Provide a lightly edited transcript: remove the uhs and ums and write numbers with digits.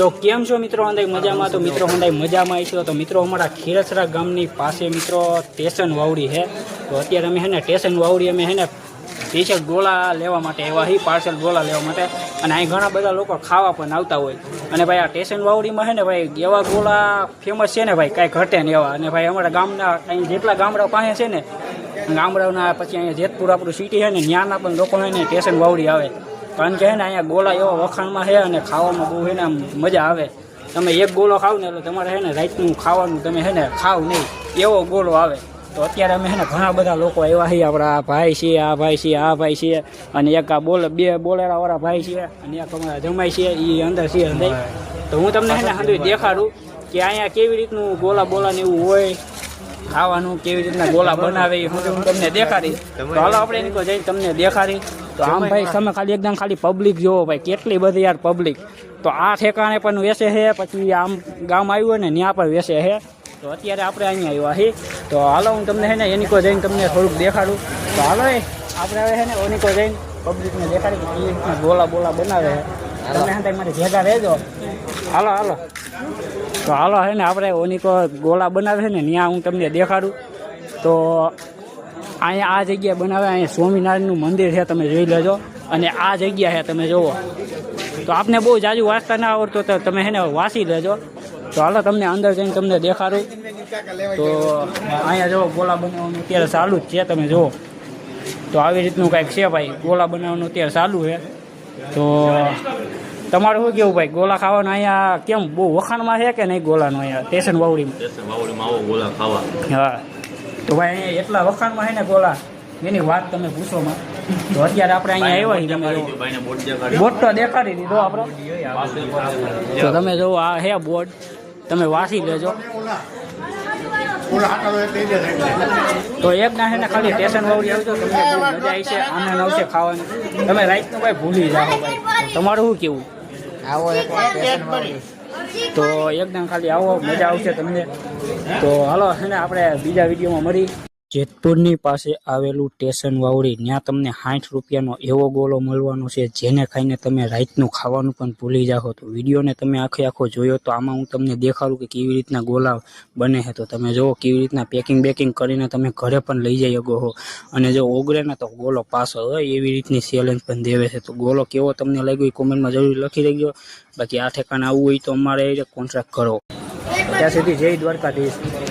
તો કેમ છો મિત્રો હંદાઈ મજામાં? તો મિત્રો હંદાઈ મજામાં આવીશું. તો મિત્રો અમારા ખીરસરા ગામની પાસે મિત્રો સ્ટેશન વાવડી છે. તો અત્યારે અમે હે ને સ્ટેશન વાવડી અમે હે ને સ્પેશિયલ ગોળા લેવા માટે એવા હી પાર્સલ ગોળા લેવા માટે. અને અહીં ઘણા બધા લોકો ખાવા પણ આવતા હોય. અને ભાઈ આ સ્ટેશન વાવડીમાં છે ને ભાઈ એવા ગોળા ફેમસ છે ને ભાઈ કાંઈ ઘટે ને એવા. અને ભાઈ અમારા ગામના અહીં જેટલા ગામડાઓ પાસે છે ને ગામડાઓના પછી અહીંયા જેતપુર આપણું સિટી છે ને ત્યાંના પણ લોકો છે ને સ્ટેશન વાવડી આવે. કારણ કે હે ને અહીંયા ગોળા એવા વખાણમાં છે અને ખાવામાં બહુ છે ને આમ મજા આવે. તમે એક ગોળો ખાવ ને એટલે તમારે છે ને રાતનું ખાવાનું તમે છે ને ખાવ નહીં એવો ગોળો આવે. તો અત્યારે અમે છે ને ઘણા બધા લોકો એવા છીએ. આપણા ભાઈ છે, આ ભાઈ છે, આ ભાઈ છે, અને એક આ બે બોલેરાવાળા ભાઈ છે, અને એક અમારા જમાઈ છે એ અંદર છે અંદર. તો હું તમને છે ને સાંજે દેખાડું કે અહીંયા કેવી રીતનું બોલા ને એવું હોય, ખાવાનું કેવી રીતના ગોળા બનાવે એ હું તમને દેખાડી. તો હાલો આપણે એની કોઈ જઈને તમને દેખાડી. તો આમ ભાઈ તમે ખાલી એકદમ ખાલી પબ્લિક જોવો ભાઈ કેટલી બધી યાર પબ્લિક. તો આ ઠેકાણે પણ વેસે છે, પછી આમ ગામ આવ્યું હોય ને ત્યાં પણ વેસે છે. તો અત્યારે આપણે અહીંયા આવ્યા છીએ. તો હાલો હું તમને છે ને એની કોઈ જઈને તમને થોડુંક દેખાડું. તો હાલો આપણે હવે છે ને એની કોઈ જઈને પબ્લિકને દેખાડી કે કેવી રીતના બોલા બનાવે છે. તમે હા મારી ભેગા રહેજો. હાલો તો હાલો છે ને આપણે ઓનિકો ગોળા બનાવે છે ને ત્યાં હું તમને દેખાડું. તો અહીંયા આ જગ્યાએ બનાવે, અહીંયા સ્વામિનારાયણનું મંદિર છે, તમે જોઈ લેજો. અને આ જગ્યા છે તમે જુઓ. તો આપને બહુ જાજુ વાંચતા ના આવડતો તો તમે છે ને વાંચી લેજો. તો હાલો તમને અંદર જઈને તમને દેખાડું. તો અહીંયા જુઓ ગોળા બનાવવાનું અત્યારે ચાલુ જ છે, તમે જુઓ. તો આવી રીતનું કાંઈક છે ભાઈ, ગોળા બનાવવાનું અત્યારે ચાલુ છે. તો તમારું શું કેવું ભાઈ, ગોળા ખાવાનું અહીંયા કેમ બહુ વખાણમાં છે કે નહીં ગોળાનું અહીંયા સ્ટેશન વાવડીમાં આવો ગોળા ખાવા? હા તો ભાઈ અહીંયા એટલા વખાણમાં છે ને ગોળા, એની વાત તમે પૂછોમાં. તો અત્યારે આપણે અહીંયા આવ્યા છીએ. બોર્ડ તો દેખાડી દીધો આપણો. તો તમે જો આ હે બોર્ડ, તમે વાંચી લેજો. તો એક ના છે ને ખાલી સ્ટેશન વાવડી આવજો, તમને બહુ મજા આવી છે, આનંદ આવશે ખાવાની. તમે રાતનું ભાઈ ભૂલી જાઓ ભાઈ. તમારું શું કેવું? આવો તો એકદમ ખાલી આવો, મજા આવશે તમને. તો હાલો છે ને આપણે બીજા વિડીયોમાં મળી. જેતપુરની પાસે આવેલું સ્ટેશન વાવડી, ત્યાં તમને 60 રૂપિયાનો એવો ગોળો મળવાનો છે જેને ખાઈને તમે રાતનું ખાવાનું પણ ભૂલી જાઓ. તો વિડીયોને તમે આખો જોયો તો આમાં હું તમને દેખાડું કે કેવી રીતના ગોળા બને છે. તો તમે જુઓ કેવી રીતના પેકિંગ કરીને તમે ઘરે પણ લઈ જઈ શકો છો. અને જો ઓગળે ને તો ગોળો પાસો હોય એવી રીતની ચેલેન્જ પણ દેવે છે. તો ગોળો કેવો તમને લાગ્યો એ કોમેન્ટમાં જરૂર લખી દેજો. બાકી આ ઠેકાણે આવવું હોય તો અમારે કોન્ટ્રાક્ટ કરો. ત્યાં સુધી જય દ્વારકાધીશ.